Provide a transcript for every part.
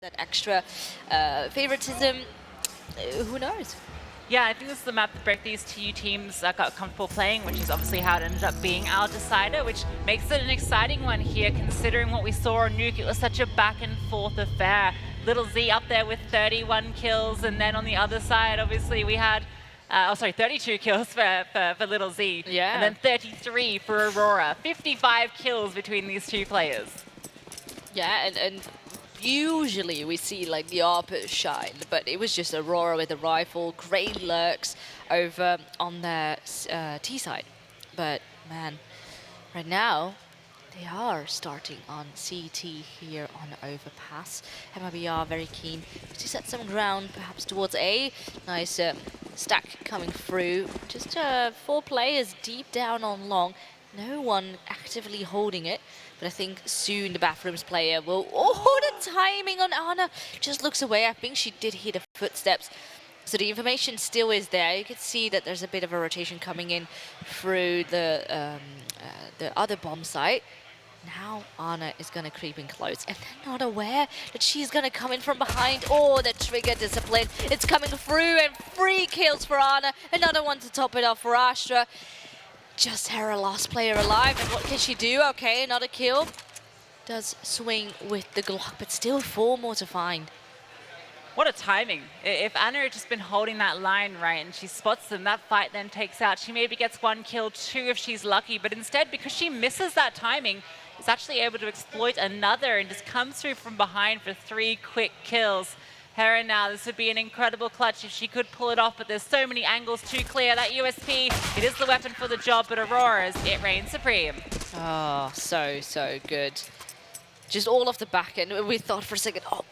that extra favoritism. Who knows? Yeah, I think this is the map that both these two teams got comfortable playing, which is obviously how it ended up being our decider, which makes it an exciting one here, considering what we saw on Nuke. It was such a back and forth affair. LyttleZ up there with 31 kills, and then on the other side, obviously, we had 32 kills for LyttleZ. Yeah. And then 33 for Aurora. 55 kills between these two players. Yeah, and usually we see like the opposite shine, but it was just Aurora with a rifle, great lurks over on their T side. But man, right now they are starting on CT here on Overpass. MIBR very keen to set some ground, perhaps towards A. Nice stack coming through. Just 4 players deep down on long. No one actively holding it, but I think soon the Bathrooms player will... Oh, the timing on Anna just looks away. I think she did hear the footsteps. So the information still is there. You can see that there's a bit of a rotation coming in through the other bomb site. Now Anna is going to creep in close, and they're not aware that she's going to come in from behind. Oh, the trigger discipline. It's coming through, and 3 kills for Anna. Another one to top it off for Astra. Just her last player alive, and what can she do? Okay, another kill. Does swing with the Glock, but still 4 more to find. What a timing. If Anna had just been holding that line right and she spots them, that fight then takes out. She maybe gets 1 kill, 2 if she's lucky, but instead, because she misses that timing, is actually able to exploit another and just comes through from behind for 3 quick kills. Her now, this would be an incredible clutch if she could pull it off, but there's so many angles to clear. That USP, it is the weapon for the job, but Aurora's, it reigns supreme. Oh, so good. Just all off the back end. We thought for a second, oh,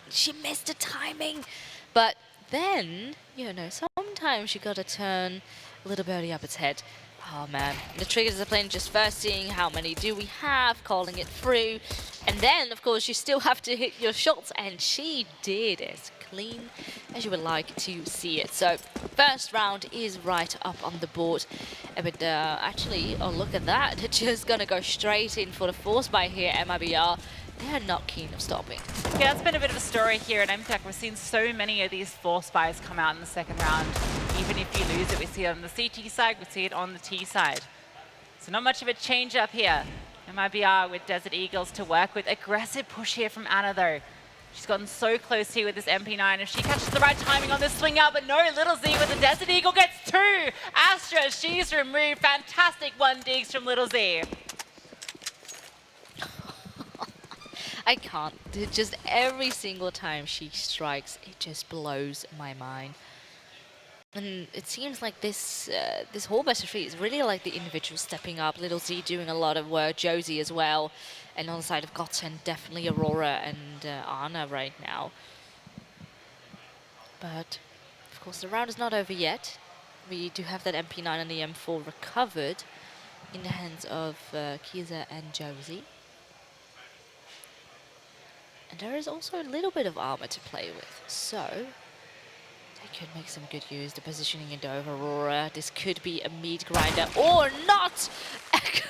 she missed the timing. But then, you know, sometimes you gotta turn a little birdie up its head. Oh man, the triggers are playing just first, seeing how many do we have, calling it through. And then, of course, you still have to hit your shots, and she did as clean as you would like to see it. So, first round is right up on the board. But actually, oh look at that, they're just gonna go straight in for the force buy here, MIBR. They are not keen of stopping. Yeah, it's been a bit of a story here at Impact. We've seen so many of these force buys come out in the second round. Even if you lose it, we see it on the CT side, we see it on the T side. So not much of a change up here. MIBR with Desert Eagles to work with. Aggressive push here from Anna though. She's gotten so close here with this MP9. If she catches the right timing on this swing out, but no, LyttleZ with the Desert Eagle gets 2. Astra, she's removed. Fantastic 1 digs from LyttleZ. I can't. Just every single time she strikes, it just blows my mind. And it seems like this this whole best of 3 is really like the individual stepping up. LyttleZ doing a lot of work, josi as well. And on the side of GODSENT, definitely Aurora and Anna right now. But, of course, the round is not over yet. We do have that MP9 and the M4 recovered in the hands of khizha and josi. And there is also a little bit of armor to play with, so they could make some good use. The positioning into Aurora. This could be a meat grinder or not.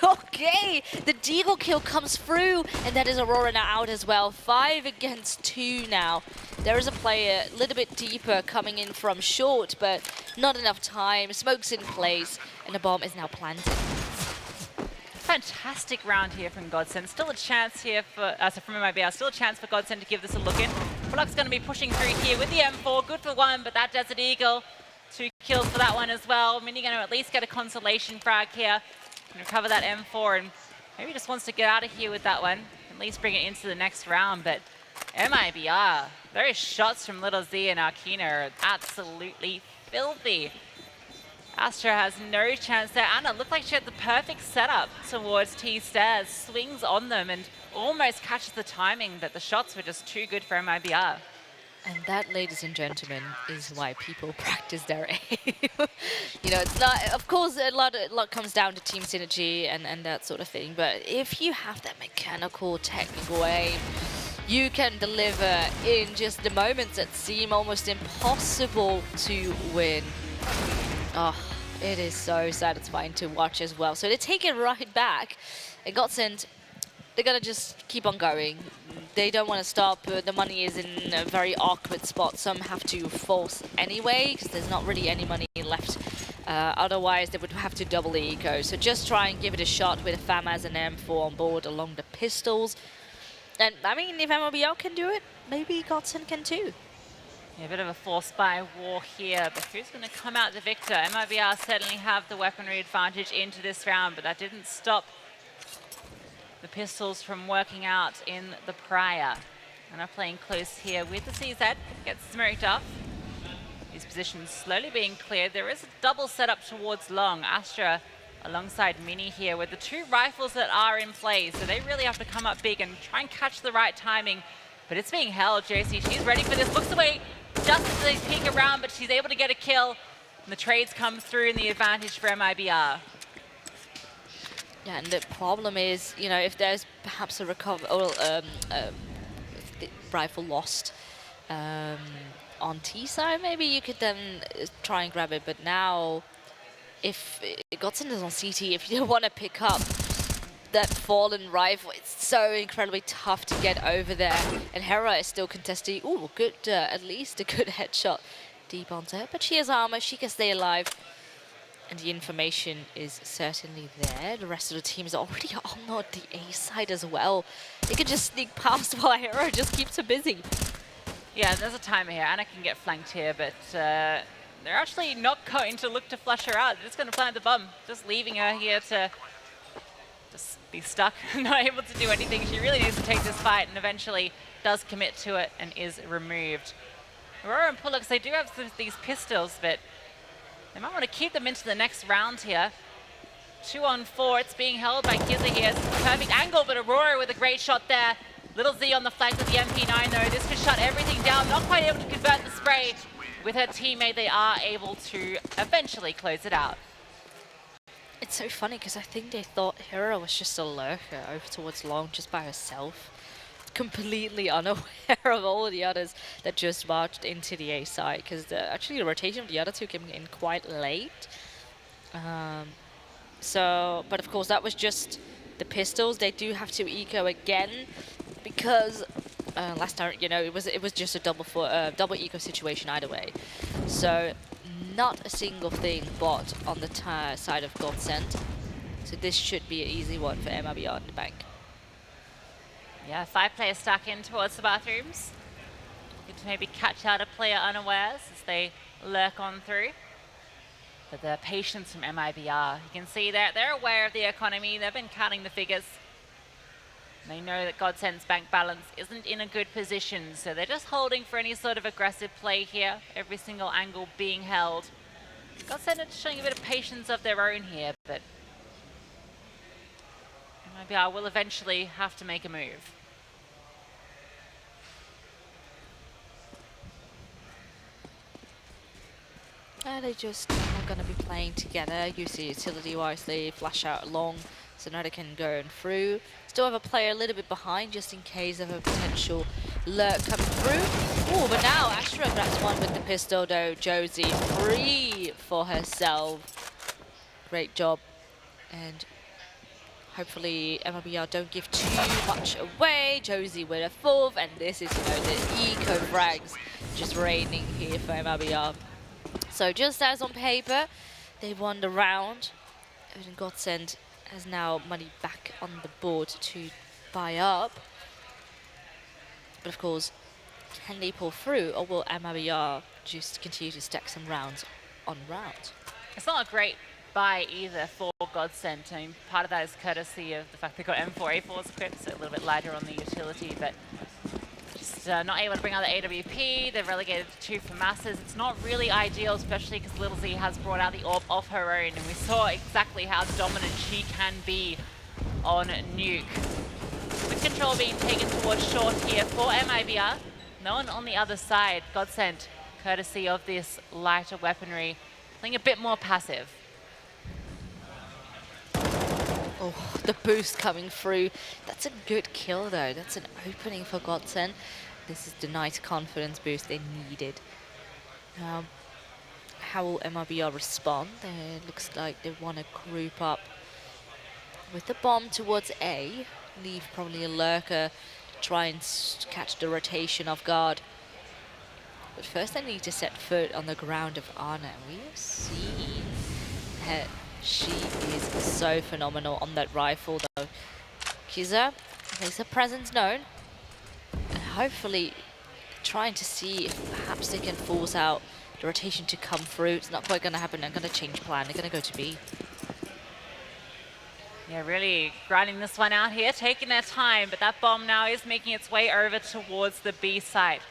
Okay, the Deagle kill comes through, and that is Aurora now out as well. 5 against 2 now. There is a player a little bit deeper coming in from short, but not enough time. Smoke's in place, and the bomb is now planted. Fantastic round here from GODSENT. Still a chance here for, from MIBR, still a chance for GODSENT to give this a look in. Flux going to be pushing through here with the M4, good for 1, but that Desert Eagle, 2 kills for that one as well. Minnie going to at least get a consolation frag here. Can recover that M4 and maybe just wants to get out of here with that one. At least bring it into the next round, but MIBR, those shots from LyttleZ and Arkina are absolutely filthy. Astra has no chance there. Anna looked like she had the perfect setup towards T-Stairs, swings on them and almost catches the timing, but the shots were just too good for MIBR. And that, ladies and gentlemen, is why people practice their aim. You know, it's not, of course, a lot comes down to team synergy and that sort of thing, but if you have that mechanical, technical aim, you can deliver in just the moments that seem almost impossible to win. Oh, it is so satisfying to watch as well. So they take it right back. And GODSENT, they're going to just keep on going. they don't want to stop. The money is in a very awkward spot. Some have to force anyway, because there's not really any money left. Otherwise, they would have to double the eco. So just try and give it a shot with a FAMAS and M4 on board along the pistols. And I mean, if MIBR can do it, maybe GODSENT can too. Yeah, a bit of a forced by war here, but who's going to come out the victor? MIBR certainly have the weaponry advantage into this round, but that didn't stop the pistols from working out in the prior. And are playing close here with the CZ, gets smoked off. These positions slowly being cleared. There is a double setup towards long. Astra alongside Minnie here with the two rifles that are in play, so they really have to come up big and try and catch the right timing. But it's being held. Josie, she's ready for this, looks away just as they peek around, but she's able to get a kill. And the trades come through in the advantage for MIBR. Yeah, and the problem is, you know, if there's perhaps a recover or if the rifle lost on T side, maybe you could then try and grab it. But now, if GODSENT is on CT, if you don't want to pick up that fallen rifle, it's so incredibly tough to get over there. And Hera is still contesting. Ooh, good, at least a good headshot deep onto her. But she has armor, she can stay alive. And the information is certainly there. The rest of the team is already on the A side as well. They can just sneak past while Hera just keeps her busy. Yeah, there's a timer here. Anna can get flanked here, but they're actually not going to look to flush her out. They're just going to plant the bomb, just leaving her here to just be stuck, not able to do anything. She really needs to take this fight, and eventually does commit to it and is removed. Aurora and Pullux, they do have these pistols, but they might want to keep them into the next round here. 2 on 4, it's being held by khizha here. It's a perfect angle, but Aurora with a great shot there. LyttleZ on the flank with the MP9 though. This could shut everything down. Not quite able to convert the spray. With her teammate, they are able to eventually close it out. It's so funny because I think they thought Hera was just a lurker over towards long just by herself. Completely unaware of all the others that just marched into the A side, because actually the rotation of the other two came in quite late. But of course that was just the pistols. They do have to eco again because last time, you know, it was just a double eco situation either way. So not a single thing bought on the side of GODSENT. So this should be an easy one for MIBR in the bank. Yeah, 5 players stuck in towards the bathrooms. Good to maybe catch out a player unawares as they lurk on through. But the patience from MIBR, you can see that they're aware of the economy. They've been counting the figures. They know that GODSENT's bank balance isn't in a good position, so they're just holding for any sort of aggressive play here. Every single angle being held. GODSENT are showing a bit of patience of their own here, but MIBR will eventually have to make a move. They just are going to be playing together. Use the utility wisely, flash out long, so now they can go and through. Still have a player a little bit behind, just in case of a potential lurk coming through. Oh, but now Astra grabs one with the pistol, though. Josie free for herself. Great job. And hopefully MIBR don't give too much away. Josie with a 4th, and this is, you know, the eco frags just raining here for MIBR. So just as on paper, they won the round. And GODSENT has now money back on the board to buy up. But of course, can they pull through, or will MIBR just continue to stack some rounds on rounds? It's not a great buy either for GODSENT. I mean, part of that is courtesy of the fact they've got M4 A4s equipped, so a little bit lighter on the utility, but just not able to bring out the AWP. They're relegated to 2 for masses. It's not really ideal, especially because LyttleZ has brought out the orb of her own, and we saw exactly how dominant she can be on Nuke. With control being taken towards short here for MIBR. No one on the other side. GODSENT, courtesy of this lighter weaponry, playing a bit more passive. Oh, the boost coming through. That's a good kill, though. That's an opening for GODSENT. This is the nice confidence boost they needed. How will MIBR respond? It looks like they want to group up with the bomb towards A. Leave probably a lurker try and catch the rotation off guard. But first they need to set foot on the ground of Anna. We have seen her. She is so phenomenal on that rifle though. khizha makes her presence known. And hopefully trying to see if perhaps they can force out the rotation to come through. It's not quite going to happen. They're going to change plan. They're going to go to B. Yeah, really grinding this one out here, taking their time, but that bomb now is making its way over towards the B site.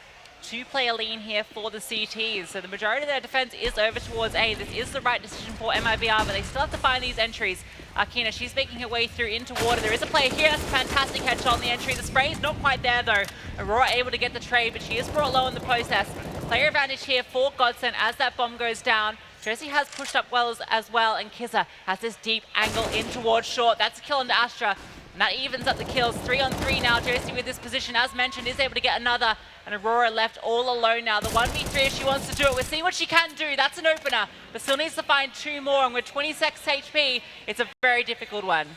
Two-player lean here for the CTs, so the majority of their defense is over towards A. This is the right decision for MIBR, but they still have to find these entries. Akina, she's making her way through into water. There is a player here. That's a fantastic headshot on the entry. The spray is not quite there, though. Aurora able to get the trade, but she is brought low in the process. Player advantage here for GODSENT as that bomb goes down. josi has pushed up well as well, and khizha has this deep angle in towards short. That's a kill into Astra, and that evens up the kills. 3 on 3 now. josi with this position, as mentioned, is able to get another, and Aurora left all alone now. The 1v3 if she wants to do it. We're seeing what she can do. That's an opener, but still needs to find 2 more, and with 26 HP, it's a very difficult one.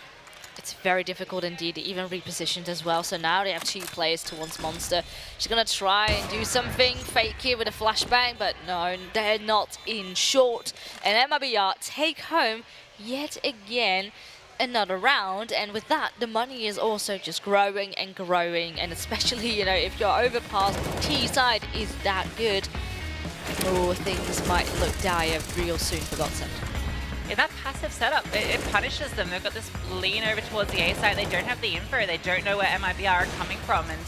It's very difficult indeed, even repositioned as well. So now they have 2 players towards Monster. She's going to try and do something fake here with a flashbang, but no, they're not in short. And MIBR take home yet again another round. And with that, the money is also just growing and growing. And especially, you know, if your Overpass T side is that good, oh, things might look dire real soon for GODSENT. Yeah, that passive setup, it punishes them. They've got this lean over towards the A side. They don't have the info. They don't know where MIBR are coming from. And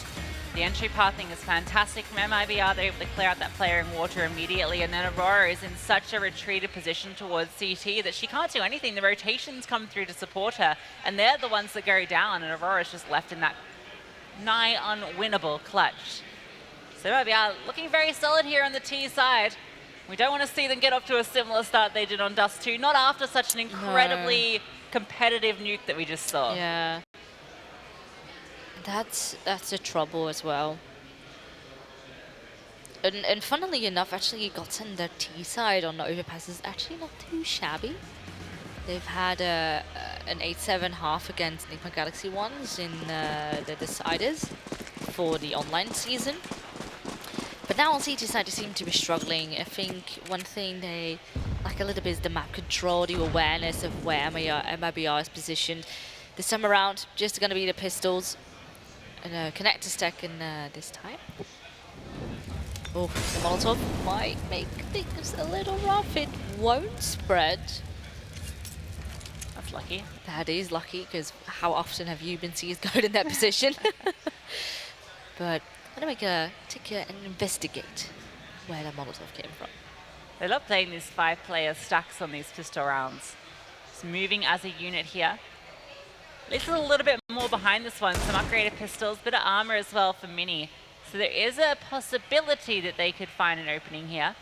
the entry pathing is fantastic from MIBR. They're able to clear out that player in water immediately. And then Aurora is in such a retreated position towards CT that she can't do anything. The rotations come through to support her. And they're the ones that go down. And Aurora's just left in that nigh unwinnable clutch. So MIBR looking very solid here on the T side. We don't want to see them get off to a similar start they did on Dust 2, not after such an incredibly competitive nuke that we just saw. Yeah. That's a trouble as well. And funnily enough, actually GODSENT, their T side on the Overpass is actually not too shabby. They've had an 8-7 half against Enigma Galaxy ones in the deciders for the online season. But now on CT side, they seem to be struggling. I think one thing they lack a little bit is the map control, the awareness of where MIBR is positioned. This time around, just going to be the pistols and a connector stack in this time. Oh, the Molotov might make things a little rough. It won't spread. That's lucky. That is lucky, because how often have you been CSGO'd in that position? But I'm going to take and investigate where the Molotov came from. They love playing these 5-player stacks on these pistol rounds. Just moving as a unit here. Let's a little bit more behind this one. Some upgraded pistols, bit of armor as well for Minnie. So there is a possibility that they could find an opening here.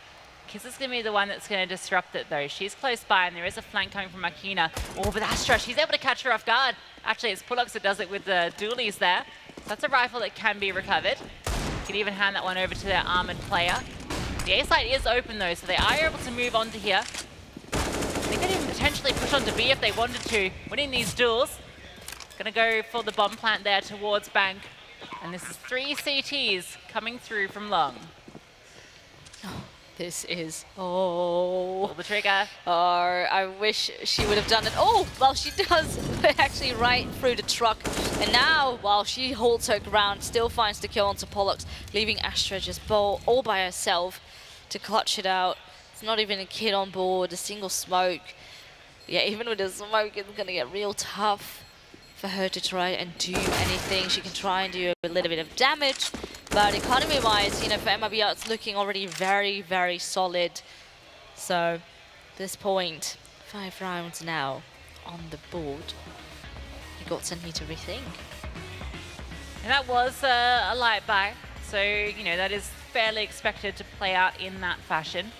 khizha's going to be the one that's going to disrupt it though. She's close by and there is a flank coming from Akina. Oh, but Astra, she's able to catch her off guard. Actually, it's Pulox that does it with the dualies there. So that's a rifle that can be recovered. Could even hand that one over to their armored player. The A site is open though, so they are able to move on to here. They could even potentially push on to B if they wanted to, winning these duels. Gonna go for the bomb plant there towards Bank. And this is 3 CTs coming through from long. Oh, this is, oh. Pull the trigger. Oh, I wish she would have done it. Oh, well, she does, actually right through the truck. And now, while she holds her ground, still finds the kill onto Pollux, leaving Astra just all by herself to clutch it out. It's not even a kid on board, a single smoke. Yeah, even with the smoke, it's gonna get real tough for her to try and do anything. She can try and do a little bit of damage, but economy-wise, you know, for MIBR, it's looking already very, very solid. So, at this point, 5 rounds now on the board. GODSENT need to rethink. And that was a light buy, so, you know, that is fairly expected to play out in that fashion.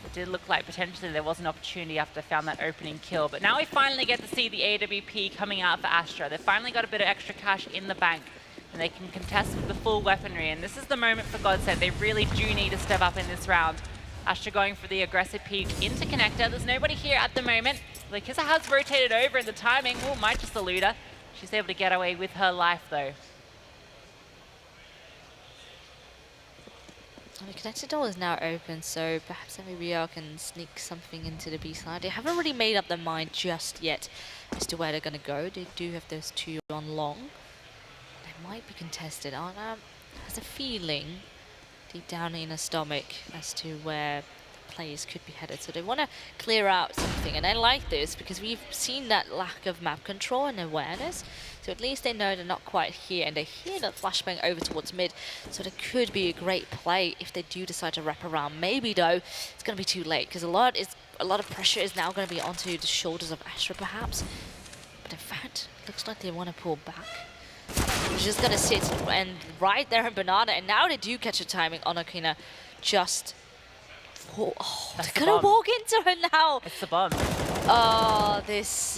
It did look like potentially there was an opportunity after they found that opening kill. But now we finally get to see the AWP coming out for Astra. They've finally got a bit of extra cash in the bank. And they can contest with the full weaponry. And this is the moment for GODSENT. They really do need to step up in this round. Astra going for the aggressive peek into connector. There's nobody here at the moment. The khizha has rotated over in the timing. Oh, might just elude her. She's able to get away with her life though. The connected door is now open, so perhaps MIBR can sneak something into the B side. They haven't really made up their mind just yet as to where they're going to go. They do have those two on long. They might be contested. Arna has a feeling deep down in her stomach as to where players could be headed. So they want to clear out something. And I like this because we've seen that lack of map control and awareness. So at least they know they're not quite here, and they hear that flashbang over towards mid. So there could be a great play if they do decide to wrap around. Maybe though, it's going to be too late because a lot of pressure is now going to be onto the shoulders of Astra perhaps. But in fact, looks like they want to pull back. He's just going to sit and right there in Banana, and now they do catch a timing on Akina. Just they're going to walk into her now. It's the bomb. Oh,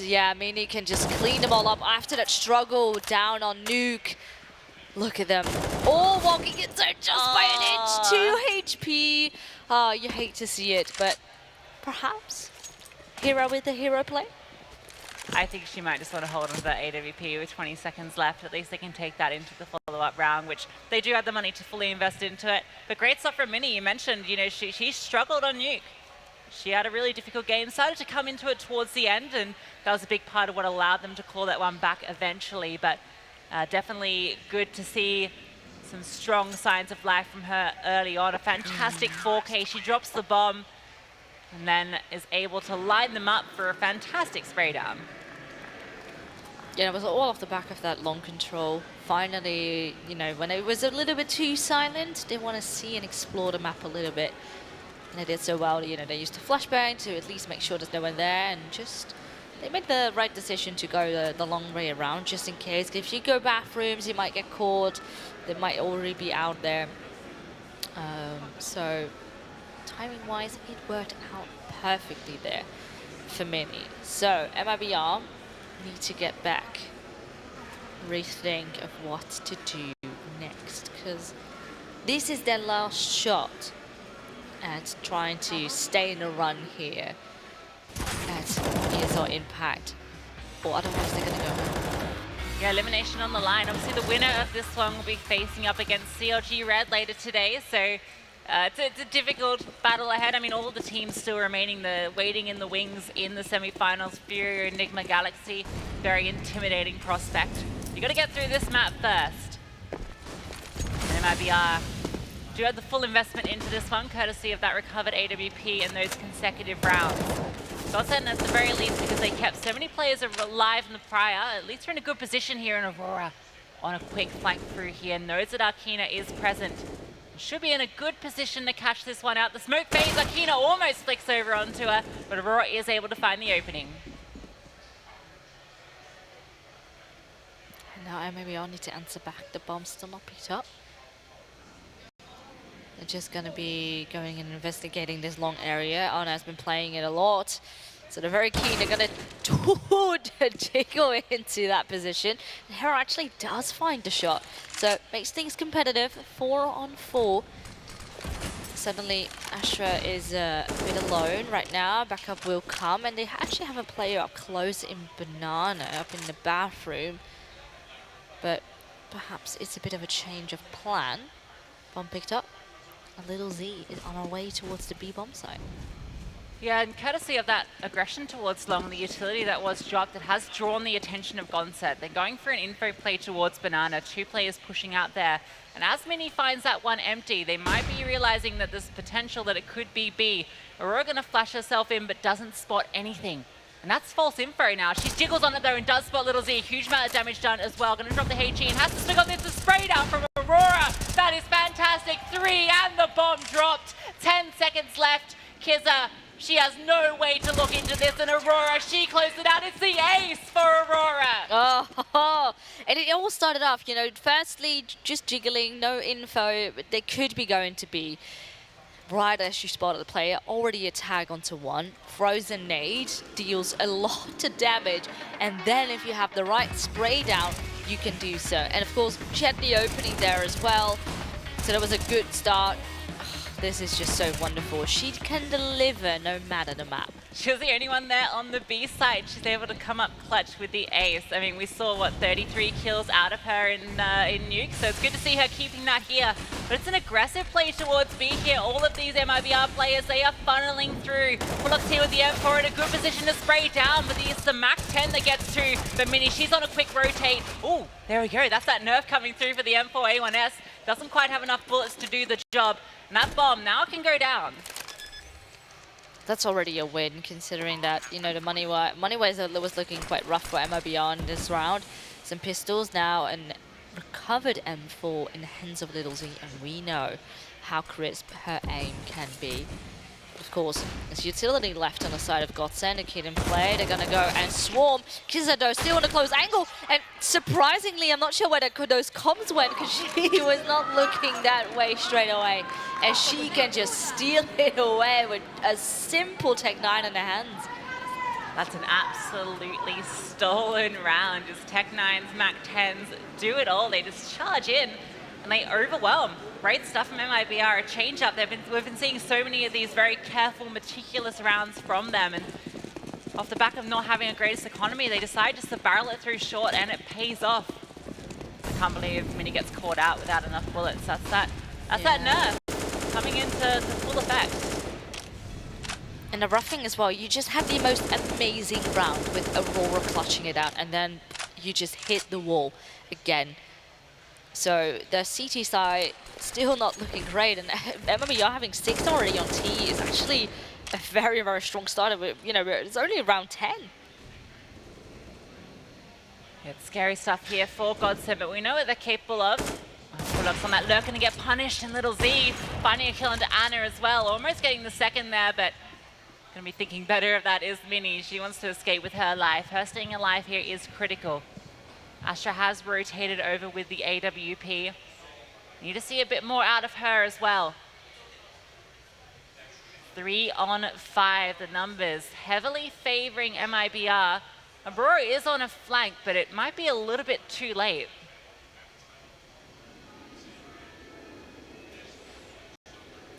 yeah, Minnie can just clean them all up after that struggle down on Nuke. Look at them, all walking into her just by an inch, 2 HP. Oh, you hate to see it, but perhaps hero with the hero play. I think she might just want to hold on to that AWP with 20 seconds left. At least they can take that into the follow-up round, which they do have the money to fully invest into it. But great stuff from Minnie. You mentioned, you know, she struggled on Nuke. She had a really difficult game, started to come into it towards the end, and that was a big part of what allowed them to claw that one back eventually. But definitely good to see some strong signs of life from her early on. A fantastic 4K. She drops the bomb and then is able to line them up for a fantastic spray down. Yeah, it was all off the back of that long control. Finally, you know, when it was a little bit too silent, they want to see and explore the map a little bit. And they did so well, you know, they used the flashbang to at least make sure there's no one there, and just, they made the right decision to go the long way around, just in case. If you go bathrooms, you might get caught. They might already be out there. So, timing-wise, it worked out perfectly there for Minnie. So, MIBR need to get back, rethink of what to do next, because this is their last shot at trying to stay in the run here at ESL Impact, or otherwise they're going to go home. Yeah, elimination on the line. Obviously the winner of this one will be facing up against CLG Red later today, so it's a difficult battle ahead. I mean, all the teams still remaining, waiting in the wings in the semi-finals. Fury, Enigma, Galaxy, very intimidating prospect. You got to get through this map first. And MIBR do have the full investment into this one, courtesy of that recovered AWP in those consecutive rounds. GODSENT at the very least, because they kept so many players alive in the prior, at least they're in a good position here in Aurora on a quick flank through here. Knows that Akina is present. Should be in a good position to catch this one out. The smoke phase, Akina almost flicks over onto her, but Aurora is able to find the opening. And now maybe I'll need to answer back. The bomb's still not picked up. They're just going to be going and investigating this long area. Anna has been playing it a lot, so they're very keen. They're going to jiggle into that position. And Hero actually does find the shot, so makes things competitive. 4 on 4. Suddenly, Astra is a bit alone right now. Backup will come, and they actually have a player up close in Banana, up in the bathroom. But perhaps it's a bit of a change of plan. Bomb picked up. LyttleZ is on our way towards the B bomb site. Yeah, and courtesy of that aggression towards long, the utility that was dropped, it has drawn the attention of GODSENT. They're going for an info play towards Banana, 2 players pushing out there. And as Minnie finds that one empty, they might be realizing that there's potential that it could be B. Aurora gonna flash herself in, but doesn't spot anything. And that's false info now. She jiggles on it though and does spot LyttleZ. Huge amount of damage done as well. Gonna drop the HE and has to stick on this. A spray down from Aurora. That is fantastic. 3 and the bomb dropped. 10 seconds left. khizha, she has no way to look into this. And Aurora, she closed it out. It's the ace for Aurora. Oh, and it all started off, you know, firstly, just jiggling, no info. But they could be going to be. Right as she spotted the player, already a tag onto one. Frozen nade deals a lot of damage, and then if you have the right spray down, you can do so. And of course, she had the opening there as well, so that was a good start. This is just so wonderful. She can deliver no matter the map. She was the only one there on the B side. She's able to come up clutch with the ace. I mean, we saw, what, 33 kills out of her in Nuke, so it's good to see her keeping that here. But it's an aggressive play towards B here. All of these MIBR players, they are funneling through. Pullux here with the M4 in a good position to spray down, but it's the Mac 10 that gets to. But Minnie, she's on a quick rotate. Ooh, there we go. That's that nerf coming through for the M4A1S. Doesn't quite have enough bullets to do the job. And that bomb now can go down. That's already a win, considering that, you know, the Money-wise was looking quite rough for MIBR in this round. Some pistols now, and recovered M4 in the hands of LyttleZ, and we know how crisp her aim can be. Of course, there's utility left on the side of GODSENT, a kid in play. They're going to go and swarm. khizha, though, still on a close angle. And surprisingly, I'm not sure where those comms went, because she was not looking that way straight away. And she can just steal it away with a simple Tech 9 in her hands. That's an absolutely stolen round. Just Tech 9s, Mac 10s do it all. They just charge in and they overwhelm. Great stuff from MIBR, a change up. We've been seeing so many of these very careful, meticulous rounds from them, and off the back of not having a greatest economy, they decide just to barrel it through short, and it pays off. I can't believe Minnie gets caught out without enough bullets. That's that nerf coming into full effect. And the roughing as well, you just have the most amazing round with Aurora clutching it out, and then you just hit the wall again. So the CT side still not looking great, and MIBR having 6 already on T is actually a very, very strong start. You know, it's only around 10. It's scary stuff here for GODSENT, but we know what they're capable of. Pullux on that lurk, going to get punished, and LyttleZ finding a kill into Anna as well, almost getting the second there, but going to be thinking better of that is Minnie. She wants to escape with her life. Her staying alive here is critical. Astra has rotated over with the AWP. Need to see a bit more out of her as well. 3 on 5, the numbers heavily favoring MIBR. Aurora is on a flank, but it might be a little bit too late.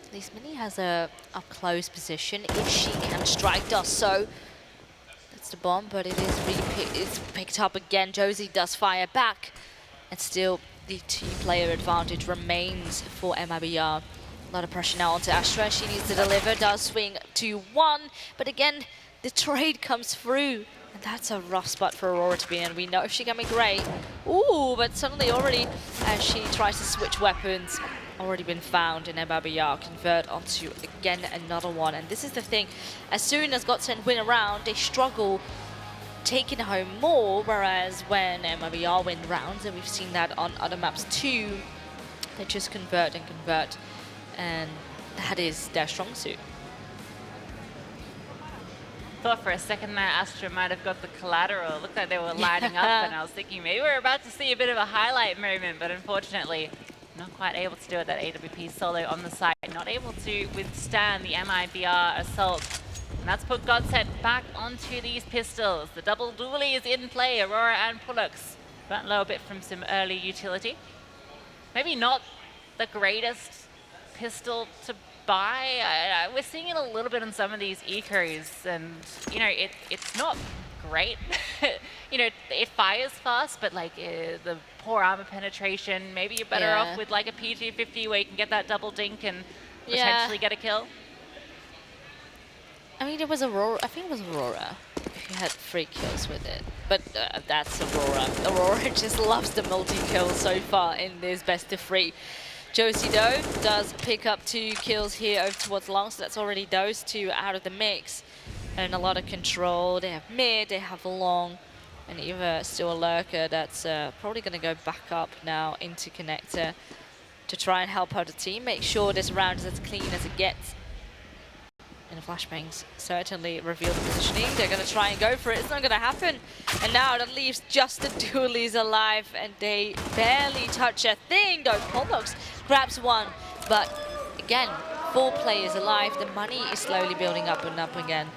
At least Minnie has a up-close position if she can strike. Does so. That's the bomb, but it's picked up again. josi does fire back, and still the two-player advantage remains for MIBR. A lot of pressure now onto Astra. She needs to deliver. Does swing to 1, but again the trade comes through, and that's a rough spot for Aurora to be in. We know she can be great. Ooh, but suddenly already as she tries to switch weapons, already been found in MIBR, convert onto again another one. And this is the thing, as soon as GODSENT win a round, they struggle taking home more, whereas when MIBR win rounds, and we've seen that on other maps too, they just convert and convert, and that is their strong suit. Thought for a second there Astra might have got the collateral. It looked like they were lining up, and I was thinking maybe we're about to see a bit of a highlight moment, but unfortunately not quite able to do it. That AWP solo on the side, not able to withstand the MIBR assault. And that's put GODSENT back onto these pistols. The double dually is in play, Aurora and Pullux. Burnt a little bit from some early utility. Maybe not the greatest pistol to buy. We're seeing it a little bit on some of these ecos, and you know, it's not great. You know, it fires fast, but like the poor armor penetration. Maybe you're better off with like a P250 where you can get that double dink and potentially get a kill. I mean, it was Aurora. I think it was Aurora. If you had 3 kills with it, but that's Aurora. Aurora just loves the multi-kill so far in this best of 3. josi though does pick up 2 kills here over towards long, so that's already those 2 out of the mix. And a lot of control. They have mid, they have long, and Eva still a lurker that's probably going to go back up now into connector to try and help out the team. Make sure this round is as clean as it gets. And the flashbangs certainly reveal the positioning. They're going to try and go for it. It's not going to happen. And now that leaves just the dualies alive, and they barely touch a thing. Though Pullux grabs 1, but again, 4 players alive. The money is slowly building up and up again.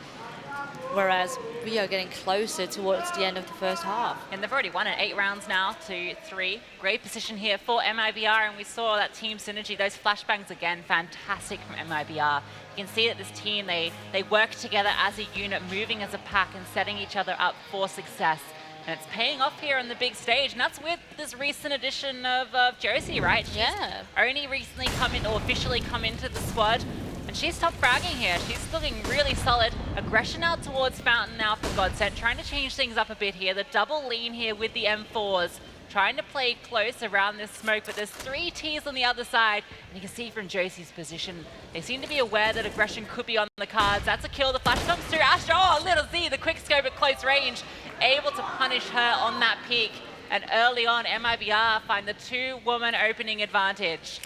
whereas we are getting closer towards the end of the first half. And they've already won it 8 rounds now to 3. Great position here for MIBR, and we saw that team synergy. Those flashbangs again, fantastic from MIBR. You can see that this team, they work together as a unit, moving as a pack and setting each other up for success. And it's paying off here on the big stage, and that's with this recent addition of Josie, right? She's only recently come in, or officially come into the squad. And she's top fragging here. She's looking really solid. Aggression out towards Fountain now for GODSENT, trying to change things up a bit here. The double lean here with the M4s, trying to play close around this smoke, but there's 3 Ts on the other side. And you can see from Josie's position, they seem to be aware that aggression could be on the cards. That's a kill. The flash comes through. Astra, oh, LyttleZ, the quick scope at close range, able to punish her on that peak. And early on, MIBR find the 2-woman opening advantage.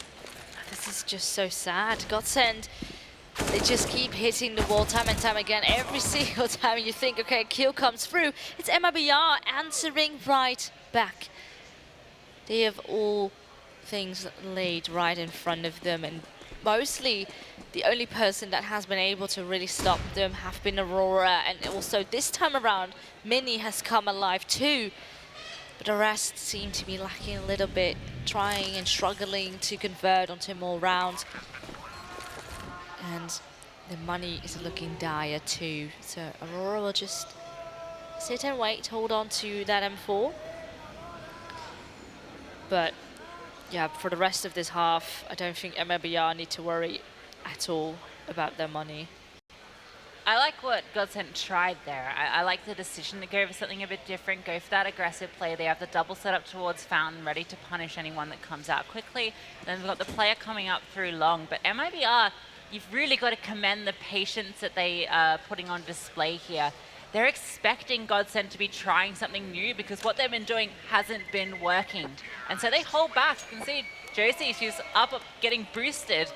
This is just so sad. GODSENT, they just keep hitting the wall time and time again. Every single time you think, okay, a kill comes through, it's MIBR answering right back. They have all things laid right in front of them, and mostly the only person that has been able to really stop them have been Aurora, and also this time around, Minnie has come alive too. But the rest seem to be lacking a little bit, trying and struggling to convert onto more rounds. And the money is looking dire too. So Aurora will just sit and wait, hold on to that M4. But yeah, for the rest of this half, I don't think MIBR need to worry at all about their money. I like what GODSENT tried there. I like the decision to go for something a bit different, go for that aggressive play. They have the double set up towards Fountain, ready to punish anyone that comes out quickly. Then they've got the player coming up through long. But MIBR, you've really got to commend the patience that they are putting on display here. They're expecting GODSENT to be trying something new because what they've been doing hasn't been working. And so they hold back. You can see Josie, she's up getting boosted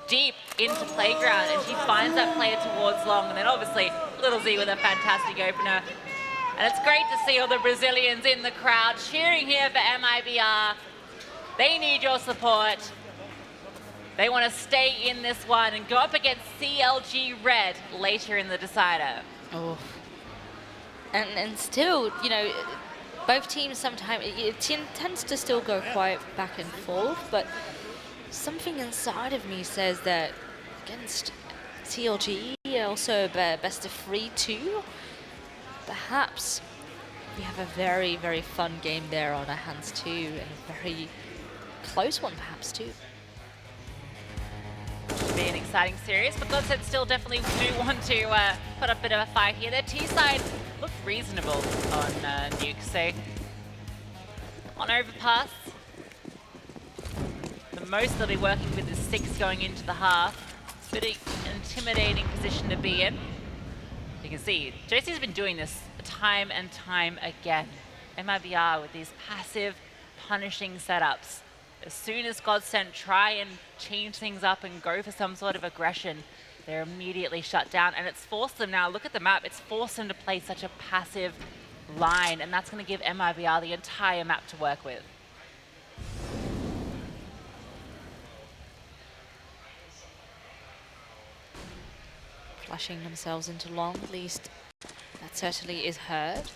deep into playground, and she finds that player towards long, and then obviously LyttleZ with a fantastic opener. And it's great to see all the Brazilians in the crowd cheering here for MIBR. They need your support. They want to stay in this one and go up against CLG Red later in the decider. Oh. And still, you know, both teams sometimes, it tends to still go quite back and forth, but something inside of me says that against CLG, also best of 3 too, perhaps we have a very, very fun game there on our hands too, and a very close one perhaps too. Should be an exciting series, but GODSENT still definitely do want to put up a bit of a fight here. Their T-side looked reasonable on Nuke, so on Overpass, the most they'll be working with is 6 going into the half. It's a bit of an intimidating position to be in. You can see, Josie's been doing this time and time again. MIBR with these passive, punishing setups. As soon as GODSENT try and change things up and go for some sort of aggression, they're immediately shut down. And it's forced them now, look at the map, it's forced them to play such a passive line, and that's going to give MIBR the entire map to work with. Flashing themselves into long, at least that certainly is heard.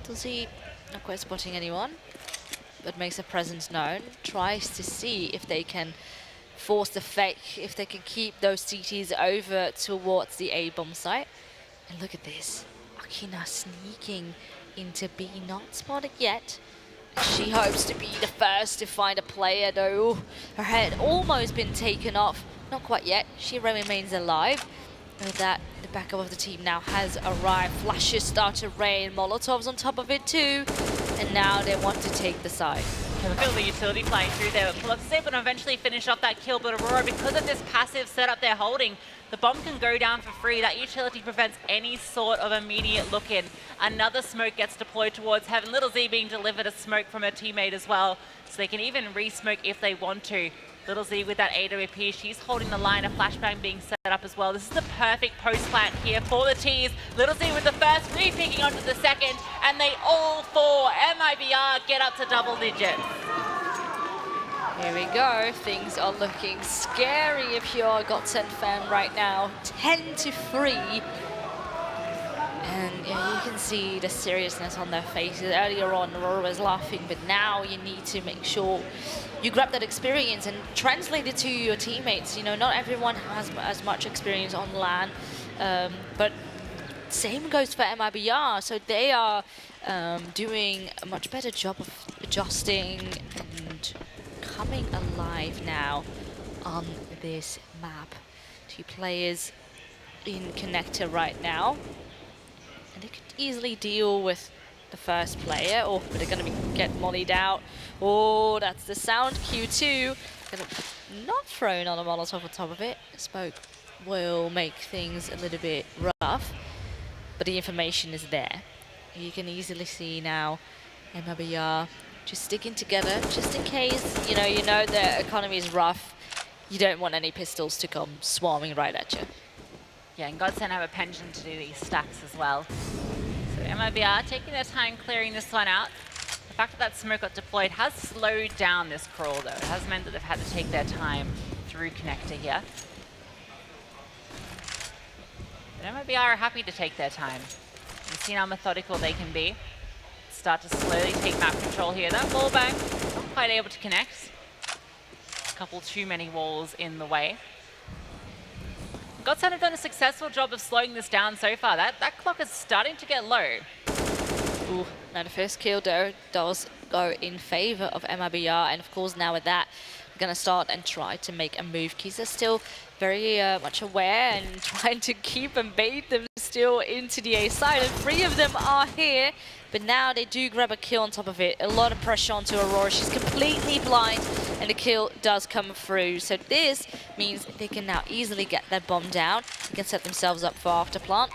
LyttleZ not quite spotting anyone, but makes a presence known. Tries to see if they can force the fake, if they can keep those CTs over towards the A-bomb site. And look at this, Akina sneaking into B, not spotted yet. She hopes to be the first to find a player though. Her head almost been taken off. Not quite yet, she remains alive. And with that, the backup of the team now has arrived. Flashes start to rain, Molotovs on top of it too. And now they want to take the side. I feel the utility flying through there. Pull-up's able to eventually finish off that kill, but Aurora, because of this passive setup they're holding, the bomb can go down for free. That utility prevents any sort of immediate look-in. Another smoke gets deployed towards Heaven. LyttleZ being delivered a smoke from her teammate as well, so they can even re-smoke if they want to. LyttleZ with that AWP, she's holding the line, a flashbang being set up as well. This is the perfect post-plant here for the Ts. LyttleZ with the first, re-picking onto the second, and they all four, MIBR, get up to double digits. Here we go. Things are looking scary if you're a GODSENT fan right now. 10-3. And yeah, you can see the seriousness on their faces. Earlier on, Aurora was laughing, but now you need to make sure you grab that experience and translate it to your teammates. You know, not everyone has as much experience on LAN, but same goes for MIBR. So they are doing a much better job of adjusting and coming alive now on this map. 2 players in connector right now. And they could easily deal with the first player. Oh, but they're going to get mollied out. Oh, that's the sound cue too. Not thrown on a Molotov on top of it. Smoke will make things a little bit rough, but the information is there. You can easily see now MIBR just sticking together, just in case, you know the economy is rough. You don't want any pistols to come swarming right at you. Yeah, and GODSENT have a penchant to do these stacks as well. So MIBR taking their time clearing this one out. The fact that that smoke got deployed has slowed down this crawl though. It has meant that they've had to take their time through connector here. But MIBR are happy to take their time. You've seen how methodical they can be. Start to slowly take map control here. That wall bang, not quite able to connect. A couple too many walls in the way. GODSENT have done a successful job of slowing this down so far. That clock is starting to get low. Ooh, now the first kill though does go in favor of MIBR, and of course now with that, we're gonna start and try to make a move. khizha still very much aware and trying to keep and bait them still into the A side, and 3 of them are here, but now they do grab a kill on top of it. A lot of pressure onto Aurora. She's completely blind, and the kill does come through. So this means they can now easily get that bomb down. They can set themselves up for afterplant.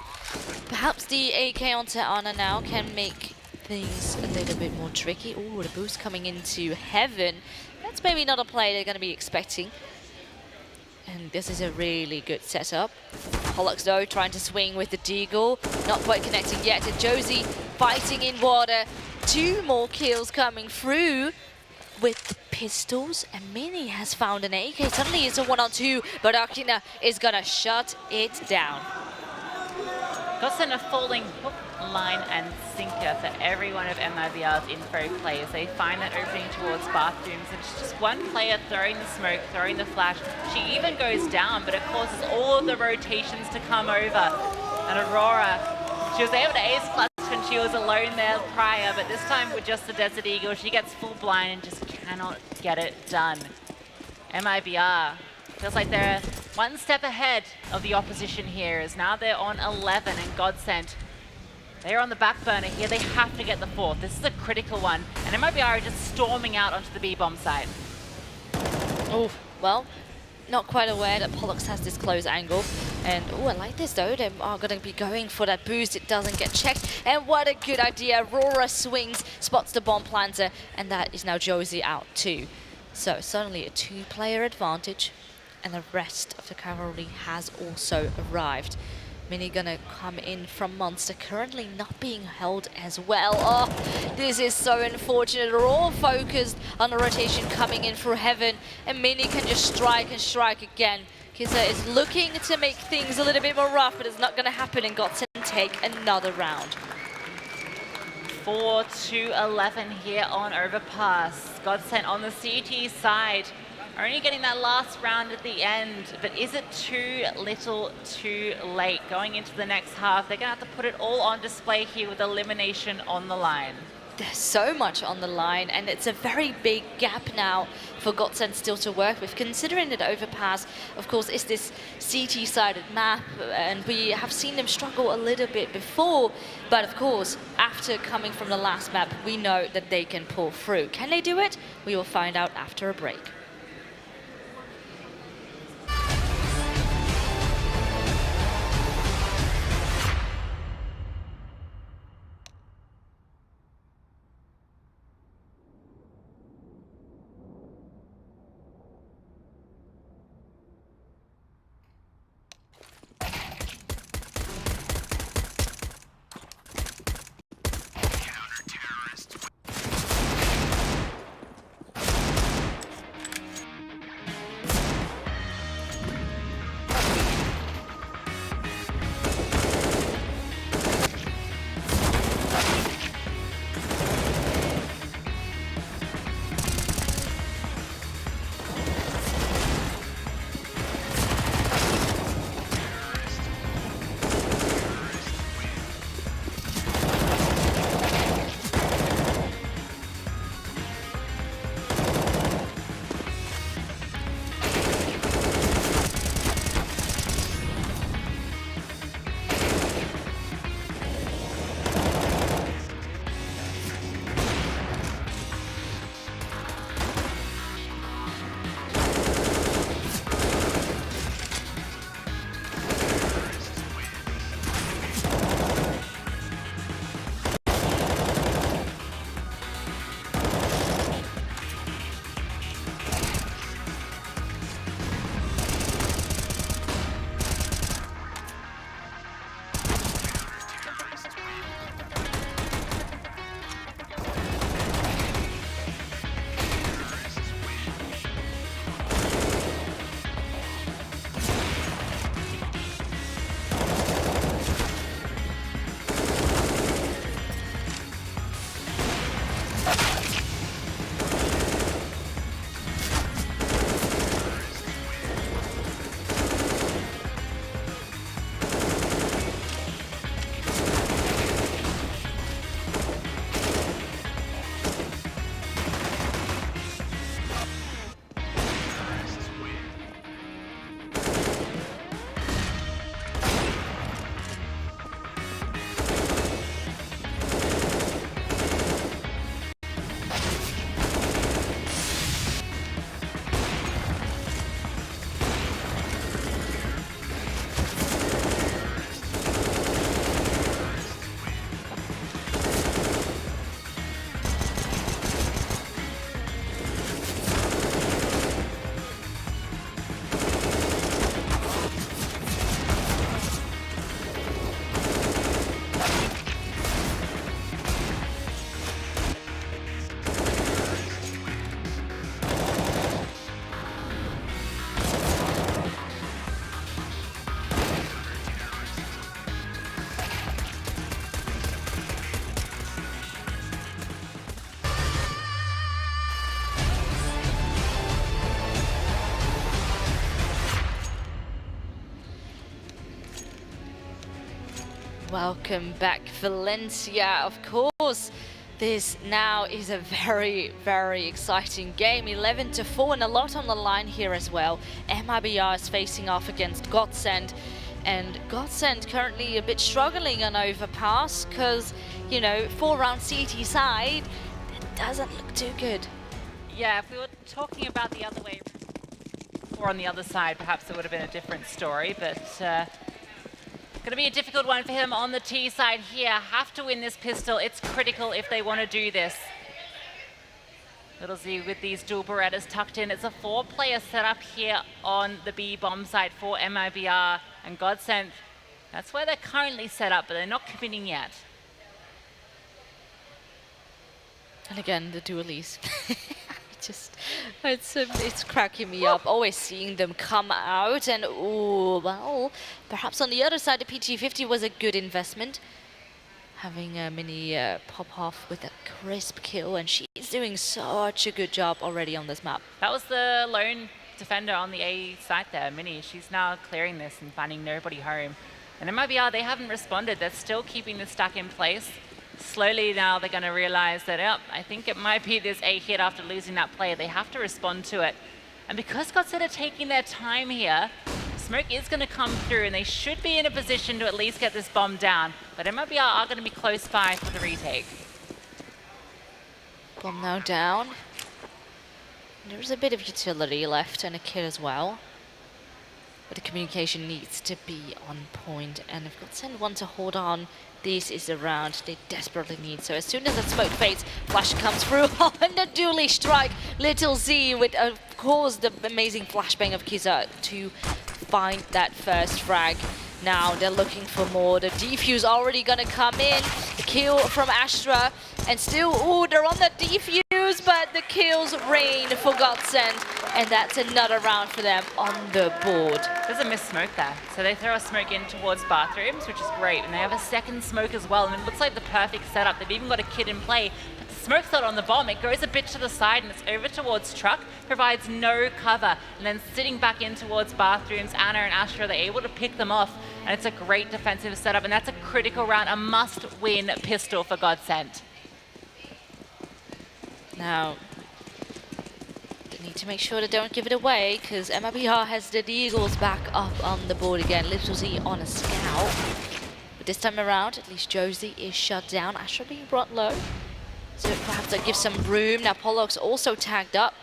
Perhaps the AK onto Ana now can make things a little bit more tricky. Ooh, the boost coming into heaven. That's maybe not a play they're going to be expecting. And this is a really good setup. Pollux though trying to swing with the deagle. Not quite connecting yet to josi, fighting in water. 2 more kills coming through with the pistols, and Minnie has found an AK. Suddenly it's a 1-on-2, but Akina is gonna shut it down. GODSENT are falling hook, line and sinker for every one of MIBR's info plays. They find that opening towards bathrooms, and it's just one player throwing the smoke, throwing the flash. She even goes down, but it causes all of the rotations to come over. And Aurora, she was able to ace clutch when she was alone there prior, but this time with just the Desert Eagle, she gets full blind and just cannot get it done. MIBR feels like they're one step ahead of the opposition here, as now they're on 11, and GODSENT, they're on the back burner here. They have to get the 4th. This is a critical one, and MIBR are just storming out onto the B-bomb site. Oh, well, not quite aware that Pollux has this close angle. And oh, I like this though. They are going to be going for that boost. It doesn't get checked. And what a good idea. Aurora swings, spots the bomb planter, and that is now josi out too. So suddenly a 2-player advantage, and the rest of the cavalry has also arrived. Minnie gonna come in from Monster, currently not being held as well. Oh, this is so unfortunate. They're all focused on the rotation coming in through heaven, and Minnie can just strike and strike again. khizha is looking to make things a little bit more rough, but it's not gonna happen, and GODSENT take another round. 4-11 here on Overpass. GODSENT on the CT side. Only getting that last round at the end, but is it too little too late? Going into the next half, they're gonna have to put it all on display here with elimination on the line. There's so much on the line, and it's a very big gap now for GODSENT still to work with, considering that Overpass, of course, is this CT-sided map, and we have seen them struggle a little bit before, but of course, after coming from the last map, we know that they can pull through. Can they do it? We will find out after a break. Welcome back, Valencia. Of course, this now is a very, very exciting game. 11-4 and a lot on the line here as well. MIBR is facing off against GODSENT. And GODSENT currently a bit struggling on Overpass because, you know, 4-round CT side, it doesn't look too good. Yeah, if we were talking about the other way, or on the other side, perhaps it would have been a different story, but going to be a difficult one for him on the T side here. Have to win this pistol. It's critical if they want to do this. LyttleZ with these dual Berettas tucked in. It's a 4-player setup here on the B bomb site for MIBR and GODSENT. That's where they're currently set up, but they're not committing yet. And again, the dualies. It's cracking me up. Always seeing them come out, and oh well, perhaps on the other side, the PT50 was a good investment. Having Minnie pop off with a crisp kill, and she's doing such a good job already on this map. That was the lone defender on the A site there, Minnie. She's now clearing this and finding nobody home. And MIBR, they haven't responded. They're still keeping the stack in place. Slowly now they're going to realize that, oh, I think it might be this A hit after losing that player. They have to respond to it. And because GODSENT are taking their time here, smoke is going to come through and they should be in a position to at least get this bomb down. But MIBR are going to be close by for the retake. Bomb now down. There's a bit of utility left and a kill as well. But the communication needs to be on point, and if GODSENT want to hold on, this is the round they desperately need. So as soon as that smoke fades, flash comes through, and the dually strike, LyttleZ with, of course, the amazing flashbang of khizha to find that first frag. Now they're looking for more. The defuse already gonna come in. The kill from Astra, and still, ooh, they're on the defuse, but the kills rain for GODSENT, and that's another round for them on the board. There's a missed smoke there. So they throw a smoke in towards bathrooms, which is great, and they have a second smoke as well, and it looks like the perfect setup. They've even got a kid in play. Smoke's not on the bomb, it goes a bit to the side and it's over towards truck, provides no cover, and then sitting back in towards bathrooms, Anna and Astra, they're able to pick them off, and it's a great defensive setup, and that's a critical round, a must-win pistol for GODSENT. Now, they need to make sure they don't give it away, because MIBR has the Eagles back up on the board again. LyttleZ on a scout. But this time around, at least josi is shut down. Astra being brought low. So perhaps that gives some room. Now Pollock's also tagged up.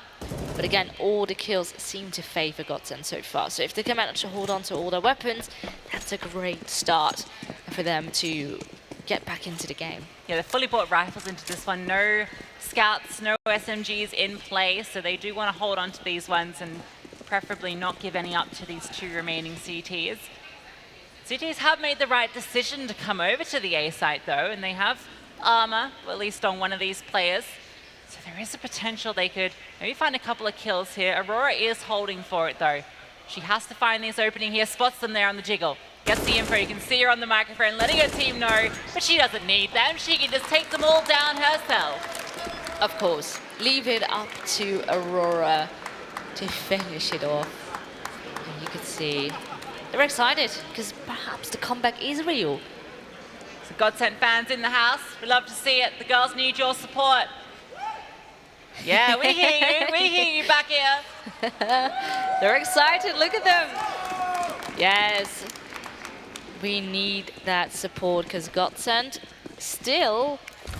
But again, all the kills seem to favor GODSENT so far. So if they can manage to hold on to all their weapons, that's a great start for them to get back into the game. Yeah, they fully brought rifles into this one. No scouts, no SMGs in play. So they do want to hold on to these ones and preferably not give any up to these 2 remaining CTs. CTs have made the right decision to come over to the A site though, and they have armor, at least on one of these players. So there is a potential they could maybe find a couple of kills here. Aurora is holding for it though. She has to find this opening here, spots them there on the jiggle. Gets the info, you can see her on the microphone letting her team know, but she doesn't need them. She can just take them all down herself. Of course, leave it up to Aurora to finish it off. And you could see they're excited because perhaps the comeback is real. So GODSENT fans in the house, we love to see it. The girls need your support. Yeah, we hear you. We hear you back here. They're excited. Look at them. Yes. We need that support because GODSENT still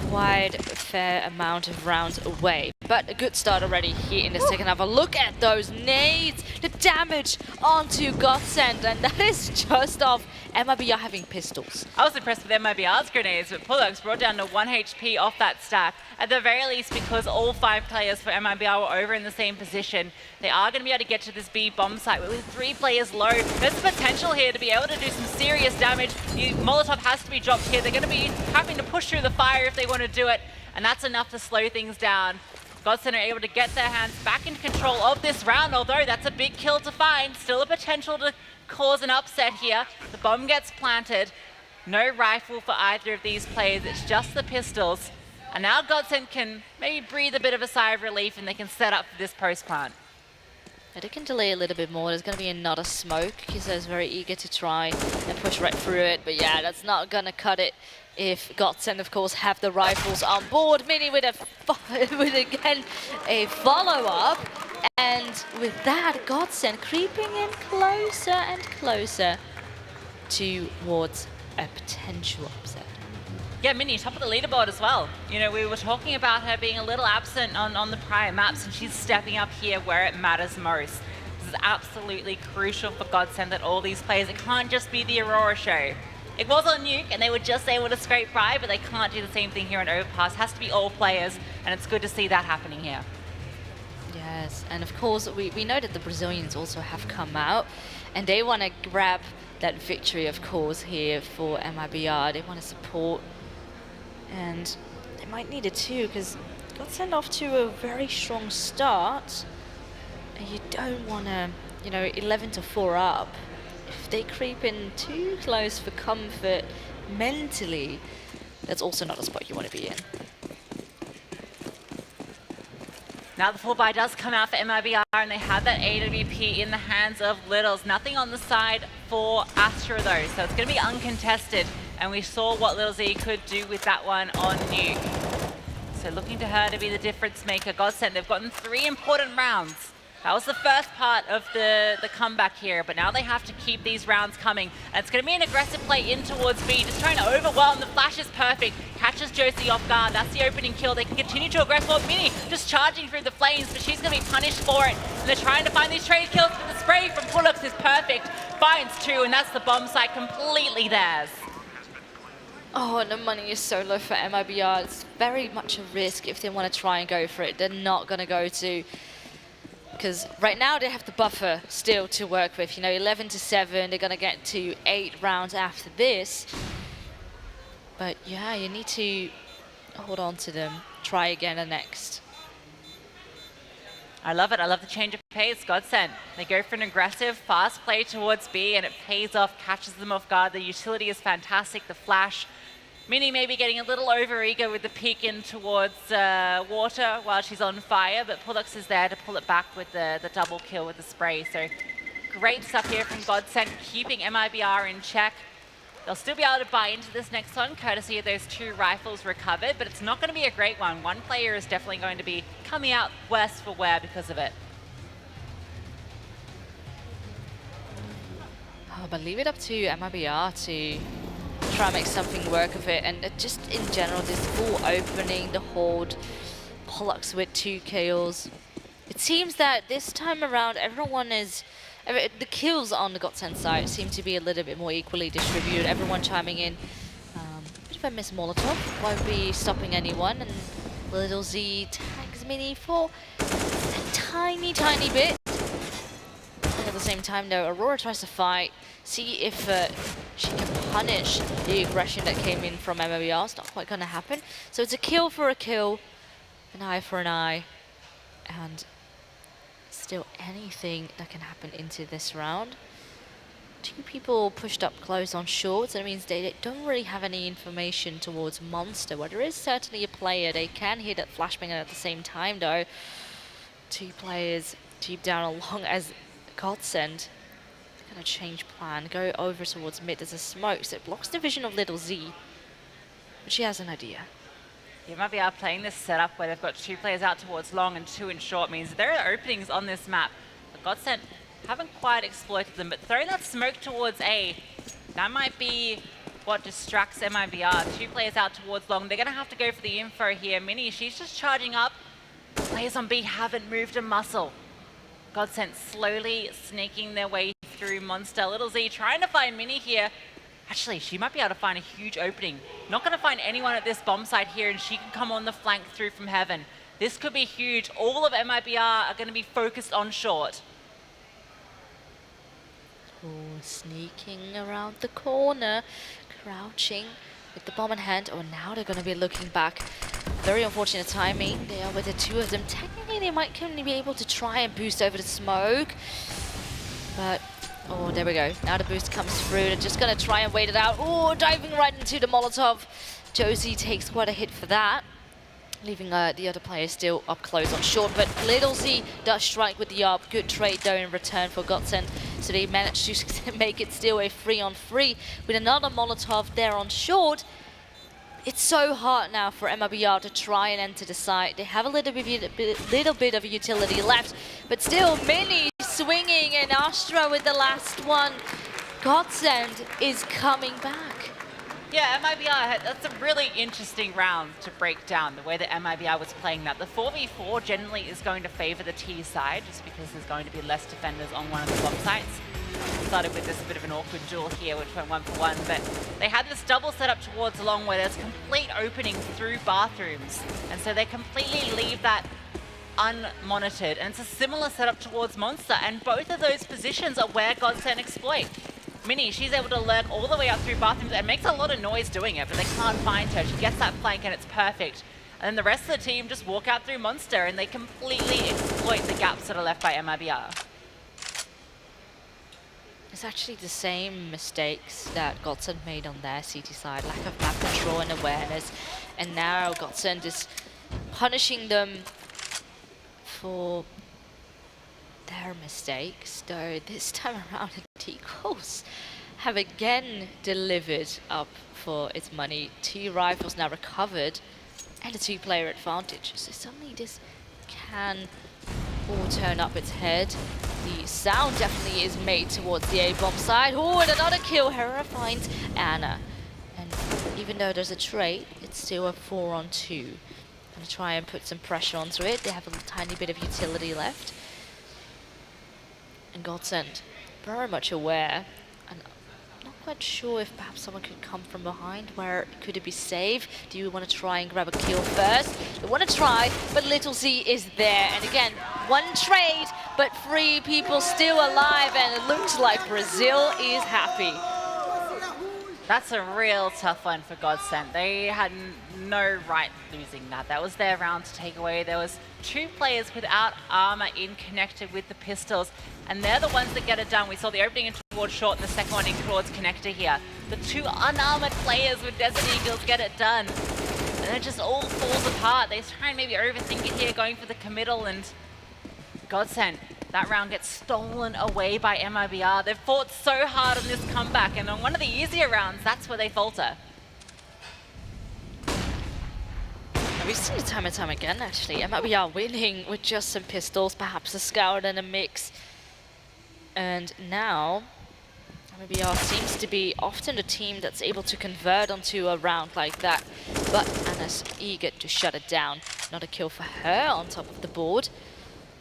quite a fair amount of rounds away. But a good start already here in the second half. Look at those nades, the damage onto GODSENT, and that is just off MIBR having pistols. I was impressed with MIBR's grenades, but Pullux brought down to 1 HP off that stack. At the very least, because all 5 players for MIBR were over in the same position, they are going to be able to get to this B bomb site with 3 players low. There's potential here to be able to do some serious damage. Molotov has to be dropped here. They're going to be having to push through the fire if they want to do it, and that's enough to slow things down. GODSENT are able to get their hands back in control of this round, although that's a big kill to find. Still a potential to cause an upset here. The bomb gets planted. No rifle for either of these players. It's just the pistols. And now GODSENT can maybe breathe a bit of a sigh of relief and they can set up for this post plant. They can delay a little bit more. There's going to be another smoke. Khizha is very eager to try and push right through it. But yeah, that's not going to cut it if GODSENT, of course, have the rifles on board. Minnie with again a follow-up. And with that, GODSENT creeping in closer and closer towards a potential upset. Yeah, Minnie, top of the leaderboard as well. You know, we were talking about her being a little absent on the prior maps, and she's stepping up here where it matters most. This is absolutely crucial for GODSENT that all these players, it can't just be the Aurora show. It was on Nuke, and they were just able to scrape by, but they can't do the same thing here on Overpass. It has to be all players, and it's good to see that happening here. Yes, and of course, we know that the Brazilians also have come out, and they want to grab that victory, of course, here for MIBR. They want to support. And they might need it too, because got sent off to a very strong start. And you don't want to, you know, 11-4 up. If they creep in too close for comfort mentally, that's also not a spot you want to be in. Now the full buy does come out for MIBR, and they have that AWP in the hands of LyttleZ. Nothing on the side for Astra though, so it's going to be uncontested. And we saw what LyttleZ could do with that one on Nuke. So looking to her to be the difference maker. GODSENT, they've gotten 3 important rounds. That was the first part of the comeback here, but now they have to keep these rounds coming. And it's going to be an aggressive play in towards B, just trying to overwhelm. The flash is perfect. Catches josi off guard. That's the opening kill. They can continue to aggress. Well, Minnie just charging through the flames, but she's going to be punished for it. And they're trying to find these trade kills, but the spray from Pullux is perfect. Finds 2, and that's the bomb site completely theirs. Oh, and the money is so low for MIBR. It's very much a risk if they want to try and go for it. They're not going to go to, because right now they have the buffer still to work with. You know, 11-7. They're going to get to 8 rounds after this. But yeah, you need to hold on to them. Try again the next. I love it. I love the change of pace. GODSENT. They go for an aggressive, fast play towards B, and it pays off, catches them off guard. The utility is fantastic. The flash. Minnie maybe getting a little over-eager with the peek in towards water while she's on fire, but Pullux is there to pull it back with the double kill with the spray. So great stuff here from GODSENT, keeping MIBR in check. They'll still be able to buy into this next one, courtesy of those 2 rifles recovered, but it's not going to be a great one. One player is definitely going to be coming out worse for wear because of it. Oh, but leave it up to MIBR to try and make something work of it. And just in general, this full opening, the hold, Pullux with 2 kills. It seems that this time around, everyone is... the kills on the GODSENT side seem to be a little bit more equally distributed. Everyone chiming in. Bit of a miss Molotov. Won't be stopping anyone. And LyttleZ tags Minnie for a tiny, tiny bit. And at the same time, though, Aurora tries to fight. See if she can punish the aggression that came in from MIBR. It's not quite going to happen. So it's a kill for a kill. An eye for an eye. And still anything that can happen into this round. 2 people pushed up close on short, so that means they don't really have any information towards Monster. Well, there is certainly a player. They can hit at flashbang at the same time, though. 2 players deep down along as GODSENT. They're going to change plan, go over towards mid. There's a smoke, so it blocks the vision of LyttleZ. But she has an idea. You might be out playing this setup where they've got 2 players out towards long and 2 in short. Means there are openings on this map. But GODSENT haven't quite exploited them, but throwing that smoke towards A, that might be what distracts MIBR. 2 players out towards long. They're going to have to go for the info here. Minnie, she's just charging up. Players on B haven't moved a muscle. GODSENT slowly sneaking their way through Monster. LyttleZ trying to find Minnie here. Actually, she might be able to find a huge opening. Not going to find anyone at this bomb site here, and she can come on the flank through from heaven. This could be huge. All of MIBR are going to be focused on short. Oh, sneaking around the corner, crouching with the bomb in hand. Oh, now they're going to be looking back. Very unfortunate timing. They are with the 2 of them. Technically, they might be able to try and boost over the smoke. But, oh, there we go. Now the boost comes through. They're just going to try and wait it out. Oh, diving right into the Molotov. josi takes quite a hit for that. leaving the other players still up close on short. But LyttleZ does strike with the ARP. Good trade though in return for GODSENT. So they managed to make it still a 3-on-3 with another Molotov there on short. It's so hard now for MIBR to try and enter the site. They have a little bit of utility left, but still Minnie swinging and Astra with the last one. GODSENT is coming back. Yeah, MIBR, that's a really interesting round to break down, the way that MIBR was playing that. The 4v4 generally is going to favor the T side, just because there's going to be less defenders on one of the bomb sites. Started with this bit of an awkward duel here, which went 1-for-1, but they had this double setup towards long where there's complete opening through bathrooms, and so they completely leave that unmonitored. And it's a similar setup towards Monster, and both of those positions are where GODSENT exploit. Minnie, she's able to lurk all the way up through bathrooms and makes a lot of noise doing it, but they can't find her. She gets that flank and it's perfect. And then the rest of the team just walk out through Monster and they completely exploit the gaps that are left by MIBR. It's actually the same mistakes that GODSENT made on their CT side, lack of map control and awareness. And now GODSENT is punishing them for their mistakes, though this time around the Eagles have again delivered up for its money. 2 rifles now recovered and a 2-player advantage. So suddenly this can all turn up its head. The sound definitely is made towards the A-bomb side. Oh, and another kill. Hera finds Anna. And even though there's a trade, it's still a 4-on-2. Gonna try and put some pressure onto it. They have a tiny bit of utility left. And GODSENT, very much aware, and not quite sure if perhaps someone could come from behind. Where could it be safe? Do you want to try and grab a kill first? They want to try, but LyttleZ is there. And again, 1 trade, but 3 people still alive, and it looks like Brazil is happy. That's a real tough one for GODSENT. They had no right losing that. That was their round to take away. There was 2 players without armor in connected with the pistols, and they're the ones that get it done. We saw the opening in towards short and the second one in towards connector here. The 2 unarmored players with Desert Eagles get it done. And it just all falls apart. They try and maybe overthink it here, going for the committal, and GODSENT, that round gets stolen away by MIBR. They've fought so hard on this comeback, and on one of the easier rounds, that's where they falter. We've seen it time and time again, actually. MIBR winning with just some pistols, perhaps a scout and a mix. And now, MIBR seems to be often the team that's able to convert onto a round like that. But Anna's eager to shut it down. Not a kill for her on top of the board.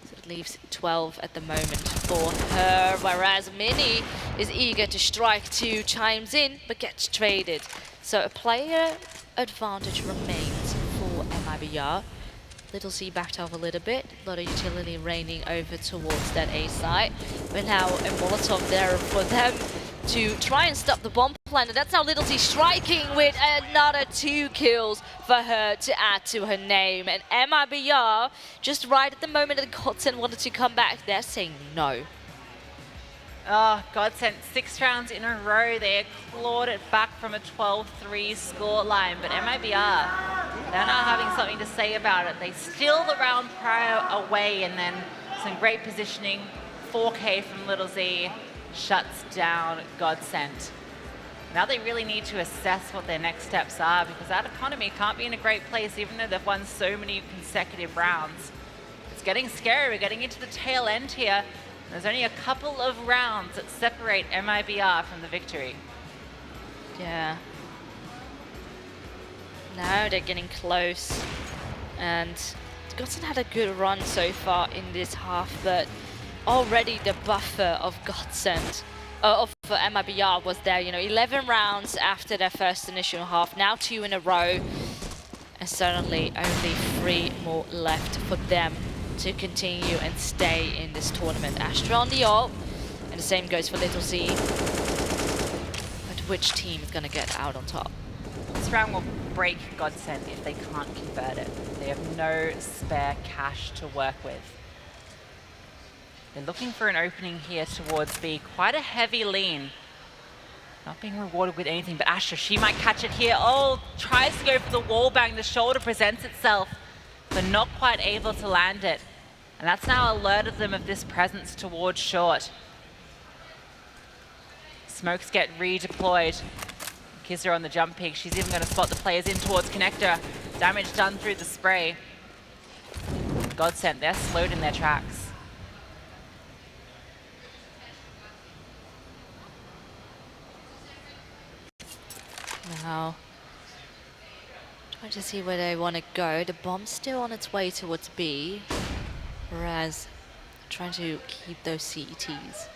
So it leaves 12 at the moment for her. Whereas Minnie is eager to strike 2, chimes in, but gets traded. So a player advantage remains for MIBR. LyttleZ backed off a little bit. A lot of utility raining over towards that A site. But now a Molotov there for them to try and stop the bomb plan. And that's how LyttleZ striking with another 2 kills for her to add to her name. And MIBR, just right at the moment that GODSENT wanted to come back, they're saying no. Oh, GODSENT 6 rounds in a row. They clawed it back from a 12-3 score line, but MIBR, they're now having something to say about it. They steal the round prior away, and then some great positioning. 4K from LyttleZ shuts down GODSENT. Now they really need to assess what their next steps are, because that economy can't be in a great place, even though they've won so many consecutive rounds. It's getting scary. We're getting into the tail end here. There's only a couple of rounds that separate MIBR from the victory. Yeah. Now they're getting close. And GODSENT had a good run so far in this half, but already the buffer of GODSENT, of MIBR was there. You know, 11 rounds after their first initial half, now 2 in a row. And suddenly only 3 more left for them to continue and stay in this tournament. Astra on the ult, and the same goes for LyttleZ. But which team is going to get out on top? This round will break GODSENT if they can't convert it. They have no spare cash to work with. They're looking for an opening here towards B. Quite a heavy lean. Not being rewarded with anything, but Astra, she might catch it here. Oh, tries to go for the wall bang. The shoulder presents itself. but not quite able to land it. And that's now alerted them of this presence towards short. Smokes get redeployed. Khizha on the jump peak. She's even going to spot the players in towards connector. Damage done through the spray. GODSENT, they're slowed in their tracks. Now, trying to see where they want to go. The bomb's still on its way towards B, whereas trying to keep those CETs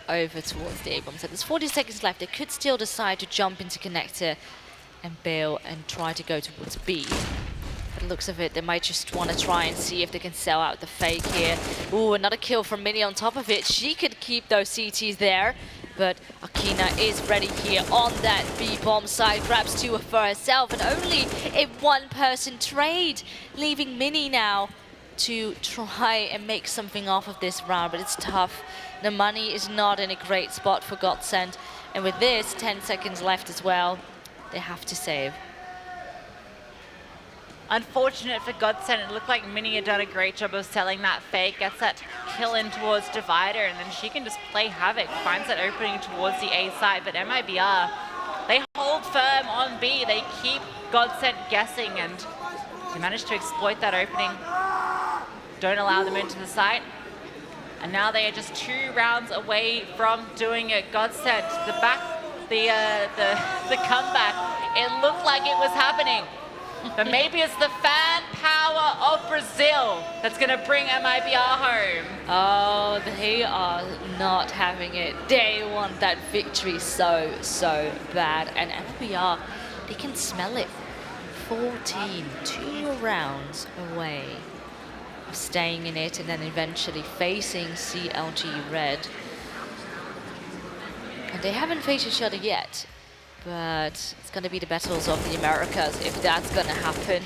over towards the A bomb. So there's 40 seconds left. They could still decide to jump into connector and bail and try to go towards B. But it looks of it, they might just want to try and see if they can sell out the fake here. Ooh, another kill from Minnie on top of it. She could keep those CTs there, but Akina is ready here on that B-bomb side. Grabs two for herself, and only a one-person trade, leaving Minnie now to try and make something off of this round, but it's tough. The money is not in a great spot for GODSENT, and with this, 10 seconds left as well, they have to save. Unfortunate for GODSENT, it looked like Minnie had done a great job of selling that fake, gets that kill in towards Divider, and then she can just play havoc, finds that opening towards the A side, but MIBR, they hold firm on B, they keep GODSENT guessing, and they manage to exploit that opening, don't allow them into the site, and now they are just 2 rounds away from doing it. GODSENT, the comeback, it looked like it was happening. But maybe it's the fan power of Brazil that's going to bring MIBR home. Oh, they are not having it. They want that victory so bad. And MIBR, they can smell it. 14, 2 rounds away of staying in it and then eventually facing CLG Red. And they haven't faced each other yet. But it's going to be the battles of the Americas if that's going to happen.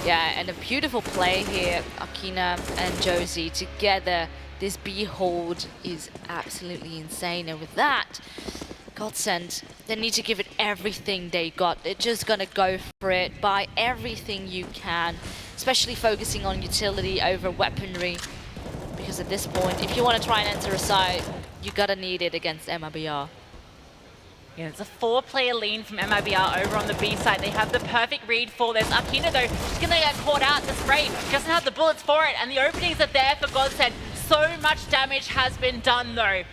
Yeah, and a beautiful play here, Akina and josi together. This B hold is absolutely insane, and with that, GODSENT, they need to give it everything they got. They're just going to go for it, buy everything you can, especially focusing on utility over weaponry. Because at this point, if you want to try and enter a side, you got to need it against MIBR. Yeah, it's a 4-player lean from MIBR over on the B side. They have the perfect read for this. Akina, though, she's going to get caught out in the spray. She doesn't have the bullets for it, and the openings are there for GODSENT. So much damage has been done, though.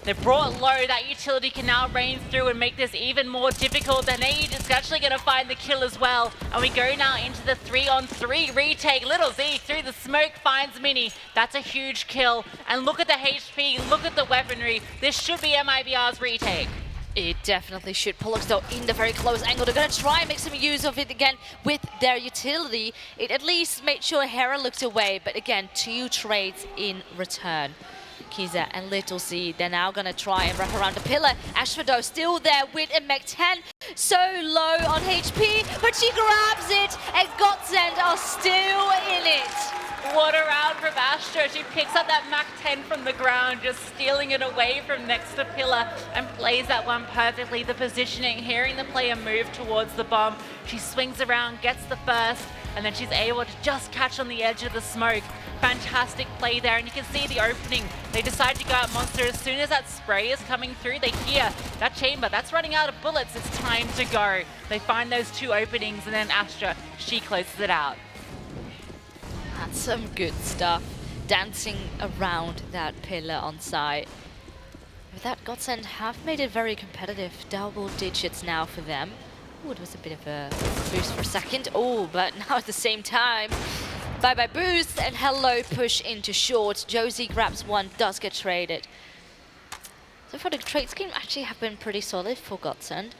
They've brought low. That utility can now rain through and make this even more difficult. Then Age is actually going to find the kill as well. And we go now into the 3-on-3 retake. LyttleZ through the smoke finds Minnie. That's a huge kill. And look at the HP, look at the weaponry. This should be MIBR's retake. It definitely should. Pollux though in the very close angle. They're going to try and make some use of it again with their utility. It at least made sure Hera looked away, but again, 2 trades in return. khizha and LyttleZ, they're now going to try and wrap around the pillar. Ashford still there with a Mech 10. So low on HP, but she grabs it, and GODSENT are still in it. What a round from Astro. She picks up that Mach 10 from the ground, just stealing it away from next to Pillar, and plays that one perfectly. The positioning, hearing the player move towards the bomb. She swings around, gets the first, and then she's able to just catch on the edge of the smoke. Fantastic play there, and you can see the opening. They decide to go out monster. As soon as that spray is coming through, they hear that chamber. That's running out of bullets. It's time to go. They find those 2 openings, and then Astra, she closes it out. That's some good stuff. Dancing around that pillar on site. With that, GODSENT have made it very competitive. Double digits now for them. Oh, it was a bit of a boost for a second. Oh, but now at the same time, bye-bye boost and hello push into short. josi grabs one, does get traded. So far the trade scheme actually have been pretty solid for GODSENT,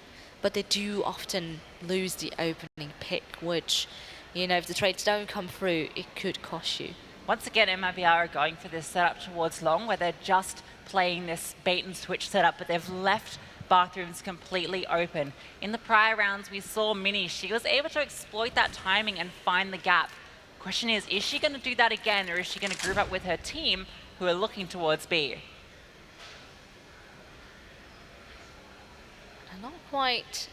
but they do often lose the opening pick, which, you know, if the trades don't come through, it could cost you. Once again, MIBR are going for this setup towards long, where they're just playing this bait and switch setup, but they've left bathrooms completely open. In the prior rounds, we saw Minnie. She was able to exploit that timing and find the gap. Question is she going to do that again, or is she going to group up with her team who are looking towards B? I'm not quite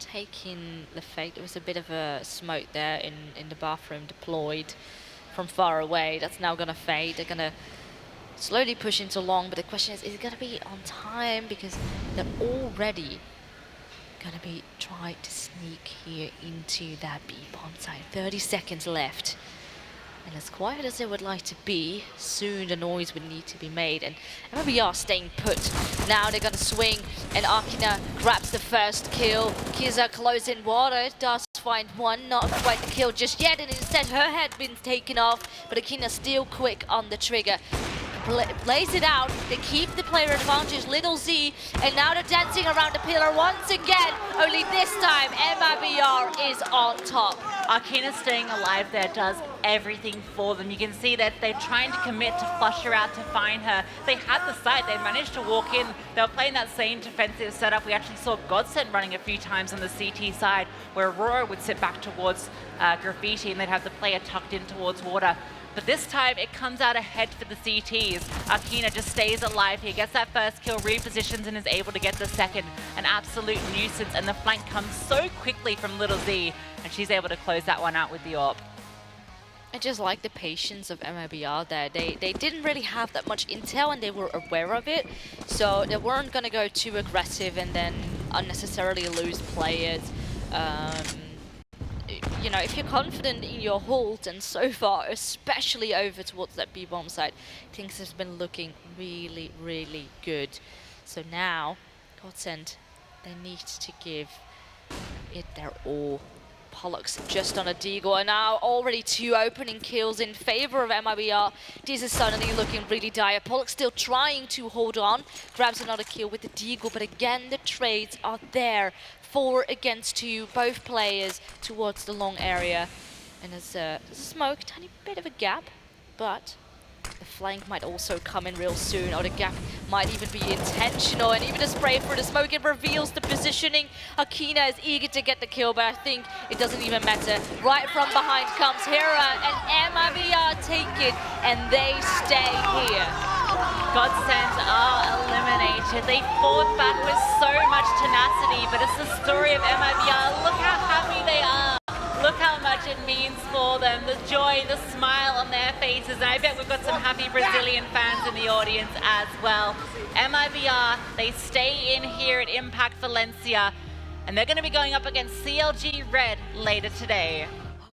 taking the fake. There was a bit of a smoke there in the bathroom deployed from far away. That's now gonna fade. They're gonna slowly push into long, but the question is it gonna be on time? Because they're already gonna be trying to sneak here into that B bomb site. 30 seconds left. And as quiet as it would like to be, soon the noise would need to be made. And MIBR staying put. Now they're gonna swing, and Akina grabs the first kill. khizha close in water, does find one, not quite the kill just yet, and instead her head been taken off, but Akina still quick on the trigger. Plays it out, they keep the player advantage, LyttleZ, and now they're dancing around the pillar once again, only this time MIBR is on top. Akina staying alive there does everything for them. You can see that they're trying to commit to flush her out to find her. They had the site, they managed to walk in. They were playing that same defensive setup. We actually saw GODSENT running a few times on the CT side where Aurora would sit back towards Graffiti and they'd have the player tucked in towards water. But this time it comes out ahead for the CTs. Akina just stays alive here, gets that first kill, repositions and is able to get the second. An absolute nuisance, and the flank comes so quickly from LyttleZ, and she's able to close that one out with the AWP. I just like the patience of MIBR there. They didn't really have that much intel and they were aware of it. So they weren't going to go too aggressive and then unnecessarily lose players. You know, if you're confident in your hold, and so far, especially over towards that B-bomb side, things have been looking really, really good. So now, GODSENT, they need to give it their all. Pollux just on a deagle, and now already 2 opening kills in favor of MIBR. This is suddenly looking really dire. Pollux still trying to hold on, grabs another kill with the deagle, but again the trades are there. 4 against 2, both players towards the long area. And there's a smoke, tiny bit of a gap, but the flank might also come in real soon, or the gap might even be intentional, and even a spray for the smoke, it reveals the positioning. Akina is eager to get the kill, but I think it doesn't even matter. Right from behind comes Hera, and MIBR take it, and they stay here. GODSENT are eliminated. They fought back with so much tenacity, but it's the story of MIBR. Look how happy they are. Look how much it means for them. The joy, the smile on their faces. And I bet we've got some happy Brazilian fans in the audience as well. MIBR, they stay in here at Impact Valencia, and they're going to be going up against CLG Red later today.